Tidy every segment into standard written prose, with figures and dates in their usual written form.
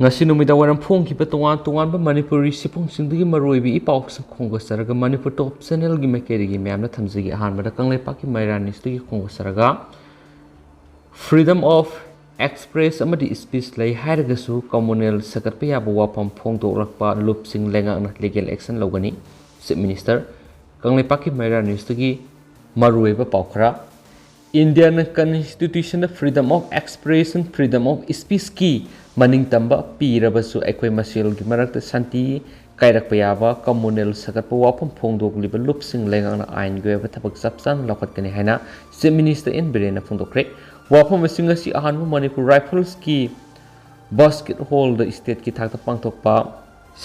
ngasi numida waram phong ki patongan tongan ba manipuri sipong singdagi maroi bi ipaw khongga saraga manipur top channel gi mekeri gi myamna thamjigi han bada kangle paki mairani stigi khongga saraga freedom of express amadi speech lay hairaga su communal sakat pa yabu wapam phong dokrakpa lup sing lenga na legal action logani chief minister kangle paki mairani stigi maroi ba pawkhra Indian Constitution freedom of expression freedom of speech ki maning tamba pirabasu ekoi masil gi marakta santi kairak payaba communal sakat pa wapam phongdok liba lupsing lengang na ain goeba thabak sapsan lokhat kani haina chief minister in berena phongdokre wapam singa si ahan manipur rifles ki basket hall the state ki thakta pangthokpa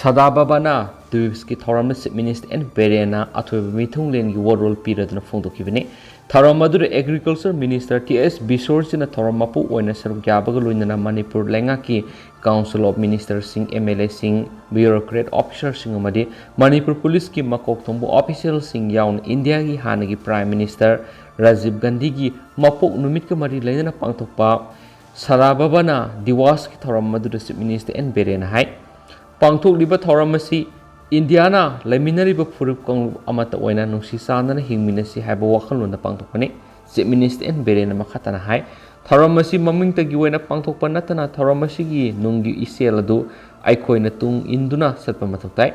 sadababana duis ki thoram chief minister in berena athoi mithung len gi world piradna phongdokibini Tharamadu Agriculture Minister T.S. Bisorjina Tharamapu oina saruk yabaga loinana Manipur lenga ki Council of Ministers sing MLA sing bureaucrat officers sing amadi Manipur Police ki makok thombu official sing yaun India gi hanagi Prime Minister Rajiv Gandhi gi mapok numit ka mari leinana pangthokpa Sarababana Diwas ki Tharamadu Chief Minister en berena hai pangthok liba tharamasi Indiana leminari ba furup kong amata oina nungsi sanana hingminasi haiba wakhalunda pangthokpani chief minister en berena makhatana hai tharamasi mamingta gi oina pangthokpa natana tharamasi gi nunggi isel adu aikoina tung induna satpa mathoktai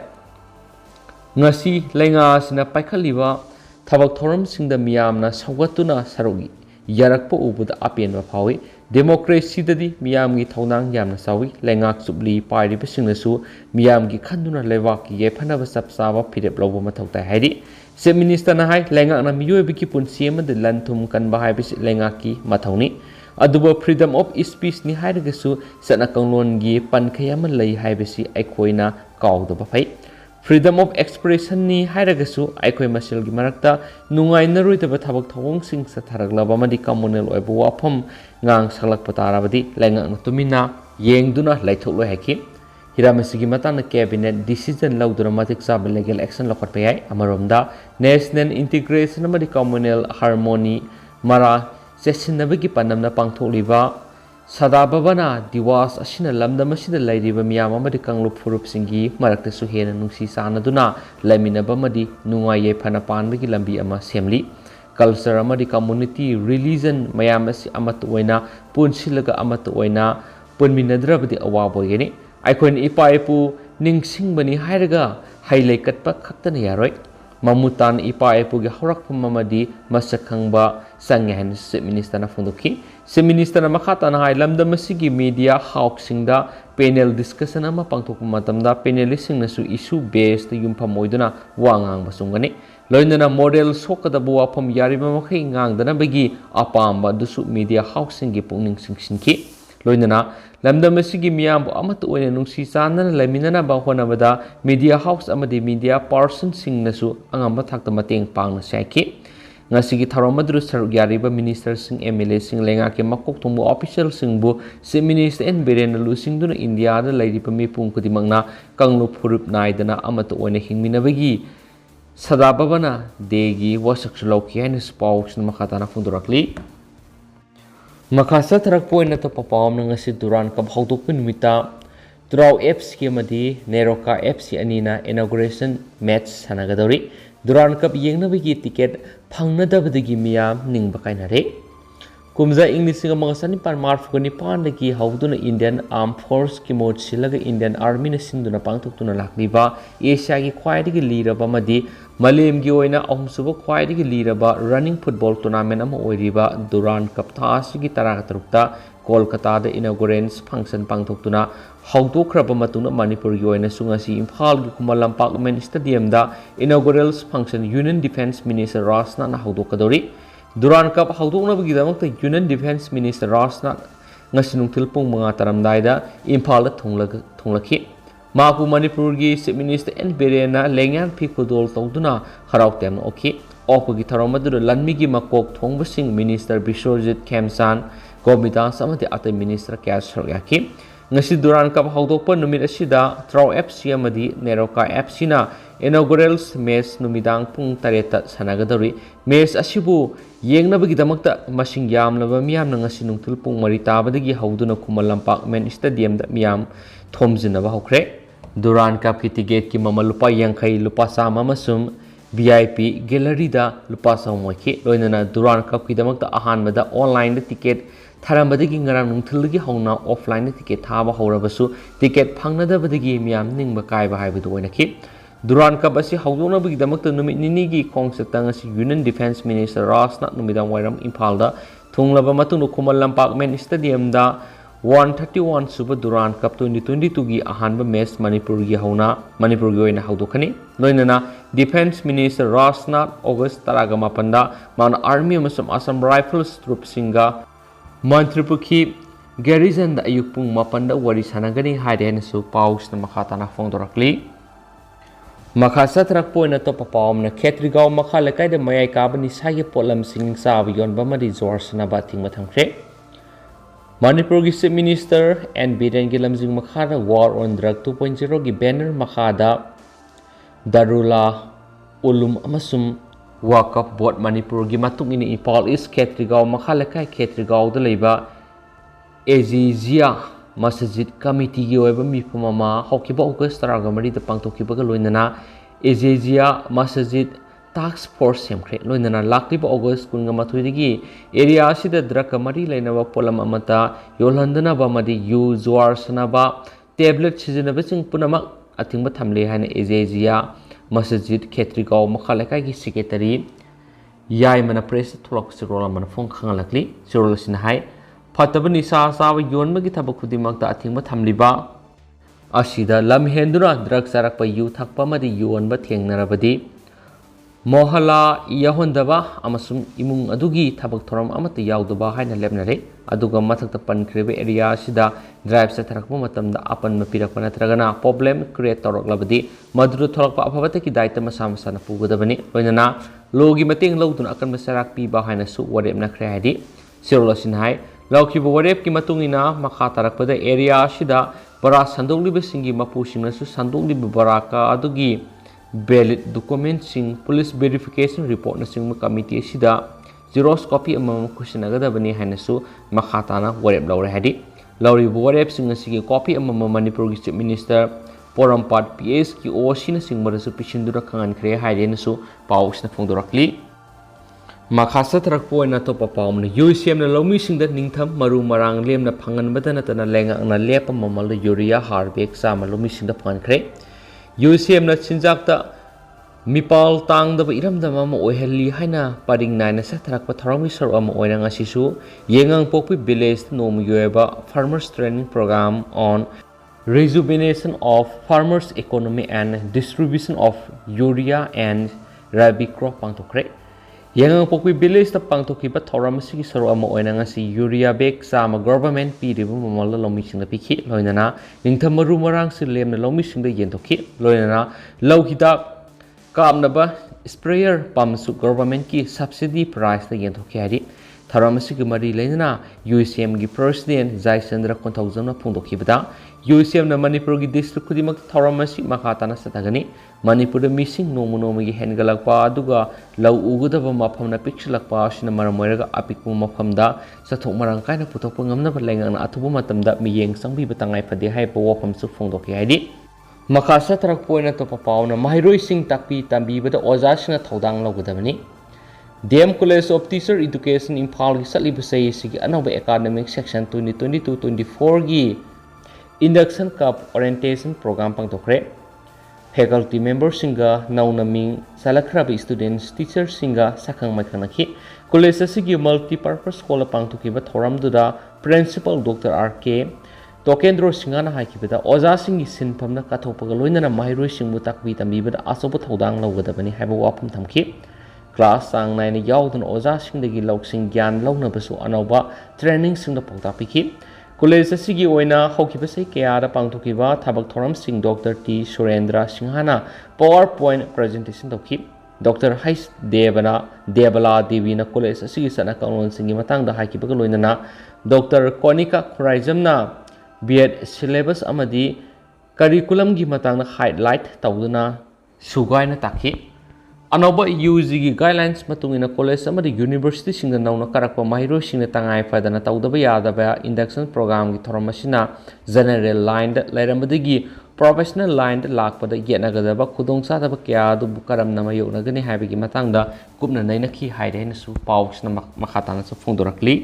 ngasi lenga sina paikhaliba thabak thoram singda miyamna sawgatuna sarogi yarakpa ubuda apenwa phawi democracy dadi miyam gi thonang yamna sawi lengak subli party basingnasu miyam gi khanduna lewak gi yephanaba sapsaba phirep lobo mathokta hairi chief minister na hai lengak na miyobi ki punsi amad lanthum kan ba hai bis lengak ki mathoni aduba freedom of speech ni hairagasu sana kanglon gi pankhayam lai hai bisi aikoina kawda ba phai freedom of expression ni hairagasu aikoi masil gi marakta nungai naruitaba thabak thawong sing sa tharaglaba madi communal oibu wafam ngang salak patarabadi lenga na tumina yengduna laithok loi haki hiramasi gi matana cabinet decision laudura matik sab legal action lokhat payai amaromda national integration madi communal harmony mara sesinabagi panamna pangtholiba Sadababana Diwas asina lamdam asida lairiba miyam amadi kanglup furup singi marakta su hena nungsi sanaduna laiminaba madi nungai phana panbagi lambi ama semli culture amadi community religion mayam asi amat oina punsilaga amat oina punminadrabadi awabo yeni aikoin ipa ipu ningsingbani hairaga hailai katpa khaktana yaroi mamutan ipa ipu gi horakpa mamadi masakhangba sanghen chief minister na phungdoki chief minister na makhata na hai lamdam asigi media hawk singda panel discussion ama pangthok matamda panelist singna su issue based yumpham oiduna wangang basungani loinana model sokada bu wafam yarima makhai ngangdana bagi apamba dusu media hawk singi pungning singsinki loinana lamdam asigi miyam bu amat oina nungsi sanana laminana ba honabada media house amadi media person singna su angamba thakta mateng pangna saiki ngasigi tharomadru saruk yariba minister sing MLA sing lenga ke makok thongbu official sing bu chief minister en beren lu sing duna India da lairipa mi pung kudimangna kanglu phurup naidana amata oina hingminabagi sadababana degi wasaksu lauki haina spaw sin makhatana fundurakli makasa tharak poina to papam na ngasi duran kap hawdok pinmita draw apps ki madi neroka apps anina inauguration match sanagadori duran kap yengnabagi ticket phangnadabadagi miyam ningba kainare kumza english ga magasani par marf gani pandagi hawduna Indian Armed Force ki mod silaga Indian Army na sinduna pangthuktuna lakliba Asia gi khwaidagi liraba madi malem gi oina ahumsuba khwaidagi liraba running football tournament ama oiriba duran cup thasi gi taraga Kolkata da inaugurance function pangthuktuna hawdokraba matuna Manipur gi oina sungasi Imphal gi Kumalampak Men Stadium da inaugural function Union Defence Minister Rasna na hawdokadori Duran Cup hawdokna bagi damakta Union Defence Minister Rasna ngasi nungthil pung mga taramdaida Imphal da thonglaki mapu Manipur gi chief minister en berena lengyan phi khudol tawduna harauktem oki opagi tharamadu lanmi gi makok thongbasing minister Biswajit Khemsan Gomidas amati atai minister Kyasar yaki ngasi Duran Cup hawdokpa numit asida Traw FC amadi Neroka FC na inaugural match numidang pung tareta sanagadari match asibu yengnabagidamagta masing yamlaba miyamna ngasi nungtul pung maritabadagi hauduna Khumal Lampak main stadium da miyam thomjinaba hokre Duran Cup ki ticket ki mama lupa yankai lupa sama masum VIP gallery da lupa sama ki loinana Duran Cup ki damakta ahan mada online da ticket tharambadagi ngarang nungthulgi hauna offline da ticket thaba horabasu ticket phangnadabadagi miyam ningba kaiba haibudu oina ki Duran Cup asi haudonabagi damakta numit ninigi khongsatang asi Union Defense Minister Rasna numidang wairam Imphal da thunglaba matung Khumal Lampak main stadium da 131 Super Duran Cup 2022 gi ahanba match Manipur gi hauna Manipur gi oina haudokhani loinana Defense Minister Rasnath August taraga mapanda man army amasam Assam Rifles troop singa Mantripukhi garrison da ayupung mapanda wari sanagani haiden su paus na makhatana fongdorakli makasa trak poina to papawm na Khetrigao makha lekai da mayai kabani sagi polam sing sa yon bamadi zorsana bating mathangkre Manipur gi Chief Minister and Biren gi lamjing makhada War on Drug 2.0 gi banner makhada Darula Ulum amasum Wakaf Board Manipur gi matung ini Impal East Khetrigao makha lekai Khetrigao da leiba Azizia Masjid Committee gi oiba mifamama hokiba August taraga mari da pangtokiba ga loinana Azizia Masjid Task Force semkhre loinana lakliba August kunga mathuidagi area sida drug mari lainaba polam amata yolhandana ba madi yu zuar sanaba tablet sizinaba sing punama atingba thamle haina Azizia Masjid Khetrigao makhalekai gi secretary yai mana press tholak sirola mana phone khangalakli sirola sinhai fatabani sa sawa yonmagi thabak khudimakta atingba thamliba asida lam henduna drug sarakpa yu thakpa madi yonba thengnarabadi Mohala yahondaba amasum imung adugi thabak thoram amata yaudaba haina lepnare aduga mathakta pankrebe area sida drive sa tharakpa matamda apan mapirakpa natragana problem create toroklabadi madru thorakpa aphabata ki daita masa masa na pugadabani loinana logi mateng lawdun akan masarak pi ba haina su warep na khre hadi sirola sinhai lawki bo warep ki matungina makha tarakpada area sida bara sandokliba singi mapu singna su sandokliba baraka adugi valid document sing police verification report na sing committee sida xerox copy amam kusinaga bani hanasu makhatana warep lawre hadi lawri warep sing sigi copy amam Manipur gi Chief Minister Porampat PS ki osina sing marasu pishindura khangan khre haiden su paus na phongdorakli makhasa trak poina to papawm na UCM na lomi sing da ningtham maru marang lem na phangan badana tana lenga na lepa mamal urea harbek sa lomi sing da phan khre UCM na chinjakta mipal tang da iram da mama oihali haina paring nai na satharakpa tharami sor ama oina ngasisu yengang pokpi village nom yoeba farmers training program on rejuvenation of farmers economy and distribution of urea and rabi crop pangtokre yengang pokpi village ta pangtokiba thoram sigi sor ama oina ngasi urea bag sama government piribu mamal lomi sing da pikhi loinana ningtham maru marang si lem na lomi sing da yentokhi loinana lohida kamnaba sprayer pump su government ki subsidy price da yentokhi hari tharam sigi mari leinana UCM gi president Jaisandra Konthaujam na phungdokhibada UCM na Manipur gi district kudimak tharam si makhatana satagani Manipur missing nomu gi hengalakpa aduga lau ugudaba mafam na pichlakpa sina maramoiraga apikpu mafam da sathok marang kaina puthokpa ngamna lengang na athubu matamda miyeng sangbi batangai phade haipa wafam su phongdokhi haidi makhasa tarak poina to papauna mahairoi sing takpi tambi bada oja sina thodang logadabani DM College of Teacher Education Imphal gi salibusai sigi anauba academic section 2022-24 gi induction cup orientation program pangtokre faculty members singa naunaming salakraba students teachers singa sakhang maikhanaki college asigi multi purpose hall pangtokiba thoramduda principal Dr. RK Tokendro singana haikibada oja singi sinpamna kathopaga loinana mahairoi singbu takbi tambibada asoba thodang lawgadabani haiba wapam thamki class sang naina yaudun oja singdagi loksing gyan lawnabasu anauba training singda pangta pikhi College asigi oina hokiba sei kaya da pangtokiba thabak thoram sing Dr. T Surendra Singhana PowerPoint presentation dokhi Dr. Hais Debala Devi na college asigi sana kaunon singi matang da hakiba ga loinana Dr. Konika Khuraijam na B.Ed syllabus amadi curriculum gi matang na highlight tawduna sugaina takhi anauba UG gi guidelines matungina college amadi university singda nauna karakpa mahiro singna tangai fadana tawdaba yadaba induction program gi thoramasina general line da lairambadagi professional line da lakpada yenagadaba khudong sadaba kya du bukaram nama yonagani haibigi matangda kupna naina ki haire su pausna makhatana su phungdorakli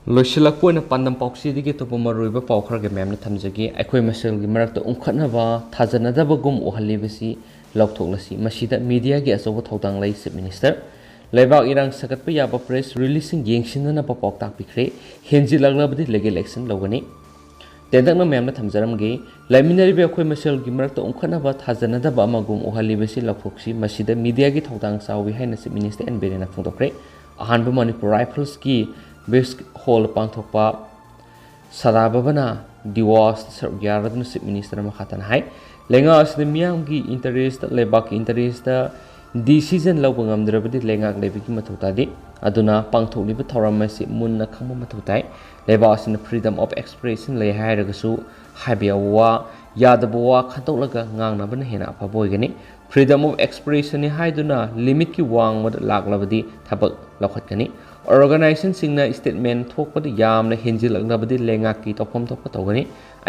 loisilakpoina pandam pauksi digi topa maruiba paukhra ge memna thamjagi akhoi masel gi marakta umkhatnaba thajanadaba gum uhalibasi lauthokhlasi masida media gi asoba thodang lai chief minister leibak irang sakatpa yaba press releasing yengsinna pa pauk tak pikre henji laglabadi legal action logani tendakna memna thamjaramge laiminari be akhoi masel gi marakta umkhatnaba thajanadaba amagum uhalibasi lauthoksi masida media gi thodang sawi haina chief minister en berena phungdokre ahanba manipur rifles ki Best Hall Pangthokpa Sadababana Diwas Sargyaradan Chief Minister Makhatan Hai Lenga Asli Miyamgi interest Lebak interest decision Lobangam Drabadi Lenga Lebiki Matutadi Aduna Pangthokli Thoramasi Munna Kama Matutai Lebas in the freedom of expression Lay Hairagasu Habiawa Yadabawa Katolaga Ngang Hena Paboygani freedom of expression Haiduna limit ki wang mad laglabadi thabak lakhatkani organization singna statement thokpadi yamna henjil laglabadi lenga ki topom thokpa togani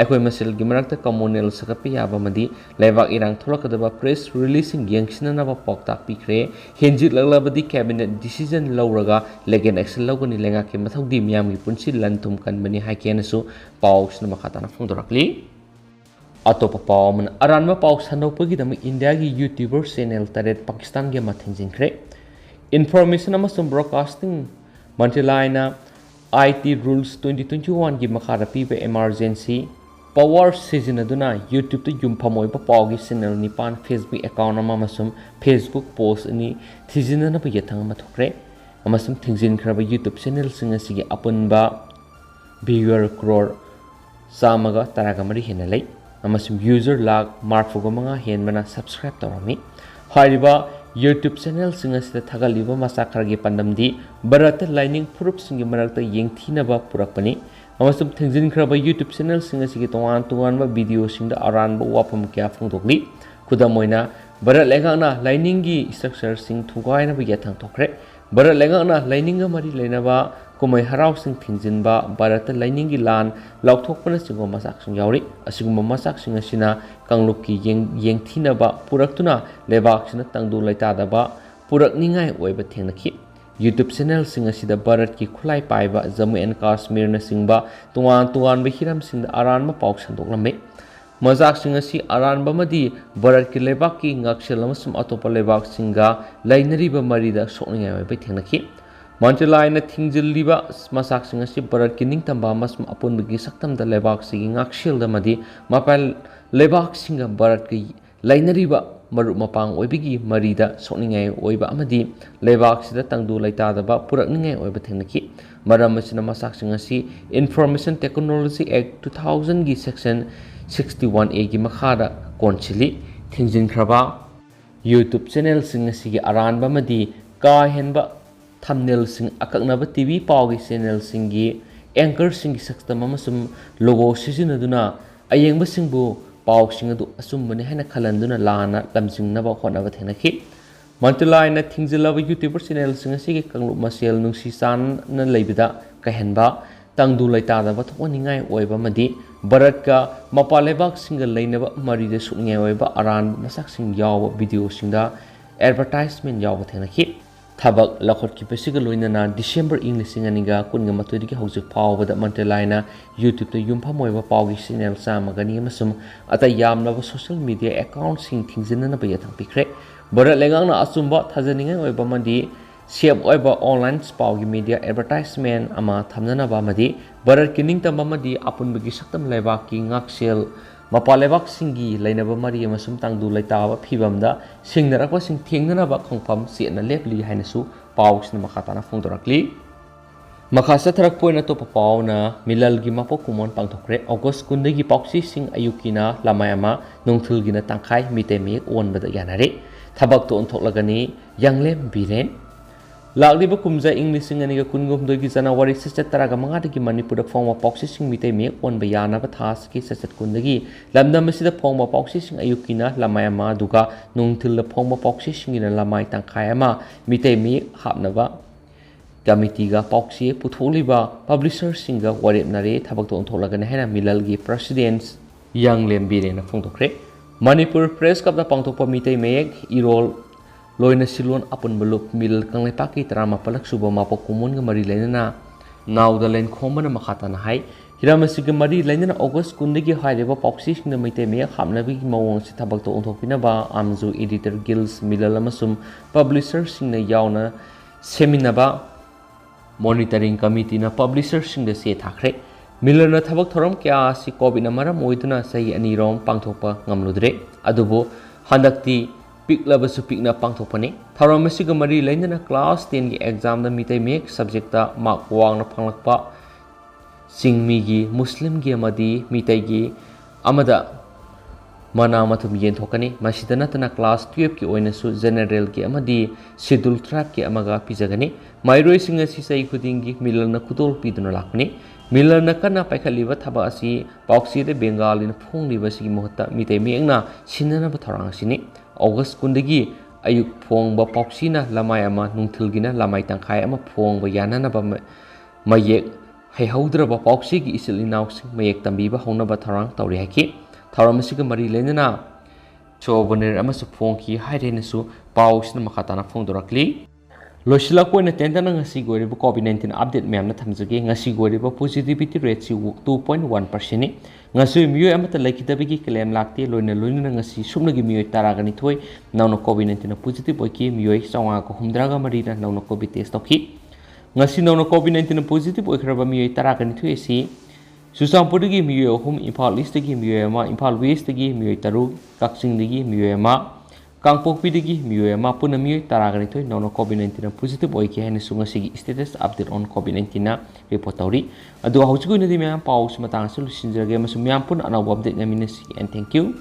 akhoi masel gi marakta communal sakapi yaba madi lebak irang tholakadaba press releasing yangsina na ba pokta pikre henjil laglabadi cabinet decision lawraga legal action lawgani lenga ki mathogdi miyam gi punsi lantum kanbani haikenasu paus na makhatana phungdorakli Atopa Pao man Aranba Pao Sandokpagi dama India gi YouTuber channel taret Pakistan gi thingjinkhre information amasung broadcasting mantilaina IT rules 2021 gi makhara pibe emergency power sizinaduna YouTube to yumphamoi pa Pao gi channel nipan Facebook account amasum Facebook post ni thijinana pa yathang mathokre amasum thingjinkhre ba YouTube channel singa sigi apunba viewer crore samaga taragamari henalai amasum user lag marfuga manga henbana subscribe tawami hariba YouTube channel singa sida thagaliba masakhargi pandamdi barata lining proof singi marakta yengthina ba purakpani amasum thingjinkhra YouTube channel singa sigi tongan ba video singda aranba wapam kya phungdokli kudamoina barat legana lining gi structure sing thugaina ba yathang thokre barat legana lining ga mari leinaba kumai harau sing thingjinba barata lining gi lan lauthokpana singo masak sing yauri asiguma masak sing asina kanglukki yengthina ba puraktuna lebak sina tangdu laita da ba purakningai oiba thengnakhi YouTube channel sing asida barat ki khulai paiba Jammu and Kashmir na singba tuan ba hiram sing aranba Pao Sandoklamme mazak sing asi aranba madi barat ki lebak ki ngaksel amasum atopa lebak singa lainari ba marida sokningai oiba thengnakhi Mantilaina thingjilliba masak singa si barat ki ningtamba masum apun bigi saktam da lebak sigi ngakshil da madi mapal lebak singa barat ki lainariba maru mapang oibigi marida sokningai oiba amadi lebak sida tangdu laita da ba purakningai oiba thengnaki maram masina masak singa si Information Technology Act 2000 gi section 61A gi makhada konchili thingjinkhra YouTube channel singa sigi aranba madi ka henba thumbnail sing akaknaba TV Pao channel singi anchor singi sakstam amasum logo sizinaduna ayengba singbu Pao singadu asumbani hena khalanduna lana lamjingnaba honaba thenakhi mantilaina thingjilaba YouTuber channel singa sigi kanglu masel nungsi san na leibida kahenba tangdu laita da ba thoningai oiba madi baratka mapalebak singa leinaba marida sukngai oiba aran masak sing yaw video singda advertisement yaw thenakhi Thabak lakhot ki pesiga loinana December English aniga kunga matodi ki hojik pawbada mantilaina YouTube to yumphamoiba Pao channel samagani amasum ata yamnaba social media account sing thingjinana ba yathang pikre barat legangna asumba thajaningai oiba madi save oiba online Pao media advertisement ama thamnana ba madi barat ki ningtamba madi apun bigi saktam lebak ki ngaksel mapalebak singi lainaba mari amasum tangdu laitaba phibamda singnarakwa sing thengnaba khongpham sena lepli hainasu Pao sina makhatana phungdorakli makhasa tharak poina to Pao na milal gi mapo kumon pangthokre August kundagi pauksi sing ayukina lamayama nongthulgina tangkhai mitemi onbada yanare thabak to onthoklagani yanglem biren ꯂꯥꯛꯂꯤꯕ ꯀꯨꯝꯖꯥ ꯏꯪ 2019ꯒꯤ ꯖꯅꯋꯥꯔꯤ ꯆꯩꯆꯠ 15ꯗꯒꯤ ꯃꯅꯤꯄꯨꯔꯗ ꯐꯣꯡꯕ ꯄꯥꯎꯆꯦꯁꯤꯡ ꯃꯤꯇꯩ ꯃꯌꯦꯛ ꯑꯣꯟꯕ ꯌꯥꯅꯕ ꯊꯥ ꯑꯁꯤꯒꯤ ꯆꯩꯆꯠ 10ꯗꯒꯤ ꯂꯝꯗꯝ ꯑꯁꯤꯗ ꯐꯣꯡꯕ ꯄꯥꯎꯆꯦꯁꯤꯡ ꯑꯌꯨꯛꯀꯤꯅ ꯂꯃꯥꯏ ꯑꯃ ꯑꯗꯨꯒ ꯅꯨꯡꯊꯤꯜꯗ ꯐꯣꯡꯕ ꯄꯥꯎꯆꯦꯁꯤꯡꯒꯤꯅ ꯂꯃꯥꯏ ꯇꯪꯈꯥꯏ ꯑꯃ ꯃꯤꯇꯩ ꯃꯌꯦꯛ ꯍꯥꯞꯅꯕ ꯀꯃꯤꯇꯤꯒ ꯄꯥꯎꯆꯦ ꯄꯨꯊꯣꯛꯂꯤꯕ ꯄꯕ꯭ꯂꯤꯁꯔꯁꯤꯡꯒ ꯋꯥꯔꯦꯞꯅꯔꯦ ꯊꯕꯛꯇ ꯑꯣꯟꯊꯣꯛꯂꯒꯅꯤ ꯍꯥꯏꯅ ꯃꯤꯂꯜꯒꯤ ꯄ꯭ꯔꯁꯤꯗꯦꯟꯠ ꯌꯥꯡꯂꯦꯝ ꯕꯤꯔꯦꯟꯅ ꯐꯣꯡꯗꯣꯛꯈ꯭ꯔꯦ ꯃꯅꯤꯄꯨꯔ ꯄ꯭ꯔꯦꯁ ꯀ꯭ꯂꯕꯇ ꯄꯥꯡꯊꯣꯛꯄ ꯃꯤꯇꯩ ꯃꯌꯦꯛ ꯏꯔꯣꯜ ꯂꯣꯏꯅ ꯁꯤꯂꯣꯟ ꯑꯄꯨꯟꯕ ꯂꯨꯞ ꯃꯤꯂꯜ ꯀꯪꯂꯩꯄꯥꯛꯀꯤ 14ꯂꯛ ꯁꯨꯕ ꯃꯄꯣꯛ ꯀꯨꯝꯑꯣꯟꯒ ꯃꯔꯤ ꯂꯩꯅꯅ ꯅꯥꯎꯗ ꯂꯦꯟꯈꯣꯝꯕꯅ ꯃꯈꯥ ꯇꯥꯅ ꯍꯥꯏ ꯍꯤꯔꯝ ꯑꯁꯤꯒ ꯃꯔꯤ ꯂꯩꯅꯅ ꯑꯣꯒꯁꯠ 10ꯗꯒꯤ ꯍꯥꯏꯔꯤꯕ ꯄꯥꯎꯆꯦꯁꯤꯡꯗ ꯃꯩꯇꯩ ꯃꯌꯦꯛ ꯍꯥꯞꯅꯕꯒꯤ ꯃꯑꯣꯡ ꯑꯁꯤ ꯊꯕꯛꯇ ꯑꯣꯟꯊꯣꯛꯄꯤꯅꯕ ꯑꯃꯁꯨ ꯏꯗꯤꯇꯔ ꯒꯤꯜꯁ ꯃꯤꯂꯜ ꯑꯃꯁꯨꯡ ꯄꯕ꯭ꯂꯤꯁꯔꯁꯤꯡꯅ ꯌꯥꯎꯅ ꯁꯦꯝꯃꯤꯟꯅꯕ ꯃꯣꯅꯤꯇꯔꯤꯡ ꯀꯃꯤꯇꯤꯅ ꯄꯕ꯭ꯂꯤꯁꯔꯁꯤꯡꯗ ꯆꯦ ꯊꯥꯈ꯭ꯔꯦ ꯃꯤꯂꯜꯅ ꯊꯕꯛ ꯊꯧꯔꯝ ꯀꯌꯥ ꯑꯁꯤ ꯀꯣꯚꯤꯗꯅ ꯃꯔꯝ ꯑꯣꯏꯗꯨꯅ ꯆꯍꯤ 2ꯔꯣꯝ ꯄꯥꯡꯊꯣꯛꯄ ꯉꯝꯂꯨꯗ꯭ꯔꯦ ꯑꯗꯨꯕꯨ ꯍꯟꯗꯛꯇꯤ ꯄꯤꯛꯂꯕꯁꯨ ꯄꯤꯛꯅ ꯄꯥꯡꯊꯣꯛꯄꯅꯤ ꯊꯧꯔꯝ ꯑꯁꯤꯒ ꯃꯔꯤ ꯂꯩꯅꯅ ꯀ꯭ꯂꯥꯁ 10ꯒꯤ ꯑꯦꯛꯖꯥꯝꯗ ꯃꯤꯇꯩ ꯃꯌꯦꯛ ꯁꯕꯖꯦꯛꯇ ꯃꯥꯔꯛ ꯋꯥꯡꯅ ꯐꯪꯂꯛꯄ ꯆꯤꯡꯃꯤꯒꯤ ꯃꯨꯁꯂꯤꯝꯒꯤ ꯑꯃꯗꯤ ꯃꯤꯇꯩꯒꯤ ꯑꯃꯗ ꯃꯅꯥ ꯃꯊꯨꯝ ꯌꯦꯟꯊꯣꯛꯀꯅꯤ ꯃꯁꯤꯗ ꯅꯠꯇꯅ ꯀ꯭ꯂꯥꯁ 12ꯒꯤ ꯑꯣꯏꯅꯁꯨ ꯖꯦꯅꯔꯦꯜꯒꯤ ꯑꯃꯗꯤ ꯁꯦꯗꯨꯜ ꯇ꯭ꯔꯥꯏꯕꯀꯤ ꯑꯃꯒ ꯄꯤꯖꯒꯅꯤ ꯃꯍꯩꯔꯣꯏꯁꯤꯡ ꯑꯁꯤ ꯆꯍꯤ ꯈꯨꯗꯤꯡꯒꯤ ꯃꯤꯂꯜꯅ ꯈꯨꯗꯣꯜ ꯄꯤꯗꯨꯅ ꯂꯥꯛꯄꯅꯤ ꯃꯤꯂꯜꯅ ꯀꯟꯅ ꯄꯥꯏꯈꯠꯂꯤꯕ ꯊꯕꯛ ꯑꯁꯤ ꯄꯥꯎꯆꯦꯗ ꯕꯦꯡꯒꯥꯂꯤꯅ ꯐꯣꯡꯂꯤꯕꯁꯤꯒꯤ ꯃꯍꯨꯠꯇ ꯃꯤꯇꯩ ꯃꯌꯦꯛꯅ ꯁꯤꯟꯅꯅꯕ ꯊꯧꯔꯥꯡ ꯑꯁꯤꯅꯤ ꯑꯣꯒꯁꯠ 10ꯗꯒꯤ ꯑꯌꯨꯛ ꯐꯣꯡꯕ ꯄꯥꯎꯆꯦꯅ ꯂꯃꯥꯏ ꯑꯃ ꯅꯨꯡꯊꯤꯜꯒꯤꯅ ꯂꯃꯥꯏ ꯇꯪꯈꯥꯏ ꯑꯃ ꯐꯣꯡꯕ ꯌꯥꯅꯅꯕ ꯃꯌꯦꯛ ꯍꯩꯍꯧꯗ꯭ꯔꯕ ꯄꯥꯎꯆꯦꯒꯤ ꯏꯆꯤꯜ ꯏꯅꯥꯎꯁꯤꯡ ꯃꯌꯦꯛ ꯇꯝꯕꯤꯕ ꯍꯧꯅꯕ ꯊꯧꯔꯥꯡ ꯇꯧꯔꯤ ꯍꯥꯏꯈꯤ ꯊꯧꯔꯝ ꯑꯁꯤꯒ ꯃꯔꯤ ꯂꯩꯅꯅ ꯁꯣꯕꯅꯤꯔ ꯑꯃꯁꯨ ꯐꯣꯡꯈꯤ ꯍꯥꯏꯔꯦꯅꯁꯨ ꯄꯥꯎꯁꯤꯅ ꯃꯈꯥ ꯇꯥꯅ ꯐꯣꯡꯗꯣꯔꯛꯂꯤ ꯂꯣꯏꯁꯤꯜꯂꯛꯄ ꯑꯣꯏꯅ ꯇꯦꯟꯇꯅ ꯉꯁꯤꯒꯤ ꯑꯣꯏꯔꯤꯕ ꯀꯣꯚꯤꯗ-19 ꯑꯞꯗꯦꯠ ꯃꯌꯥꯝꯅ ꯊꯝꯖꯒꯦ ꯉꯁꯤꯒꯤ ꯑꯣꯏꯔꯤꯕ ꯄꯣꯖꯤꯇꯤꯚꯤꯇꯤ ꯔꯦꯠꯁꯤ 2.1%ꯅꯤ ꯉꯁꯤ ꯃꯤꯑꯣꯏ ꯑꯃꯠꯇ ꯂꯩꯈꯤꯗꯕꯒꯤ ꯀ꯭ꯂꯦꯝ ꯂꯥꯛꯇꯦ ꯂꯣꯏꯅꯅ ꯉꯁꯤ ꯁꯨꯞꯅꯒꯤ ꯃꯤꯑꯣꯏ 12 ꯅꯧꯅ ꯀꯣꯚꯤꯗ-19 ꯄꯣꯖꯤꯇꯤꯚ ꯑꯣꯏꯈꯤ ꯃꯤꯑꯣꯏ 963ꯅ ꯅꯧꯅ ꯀꯣꯚꯤꯗ ꯇꯦꯁ ꯇꯧꯈꯤ ngasi nauna COVID-19 positive oikraba miyoi 12 asi Susampurdagi miyoi 3 Imphal East dagi miyoi 1 Imphal West dagi miyoi 3 Kakching dagi miyoi 1 Kangpokpi miyoi 1 puna miyoi 12 nauna COVID-19 positive oiki haina sungasi status update on COVID-19 na report tauri adu haujugu nadi miyam pau sumatang sulu sinjage masum miyam pun anau update ngaminasi and thank you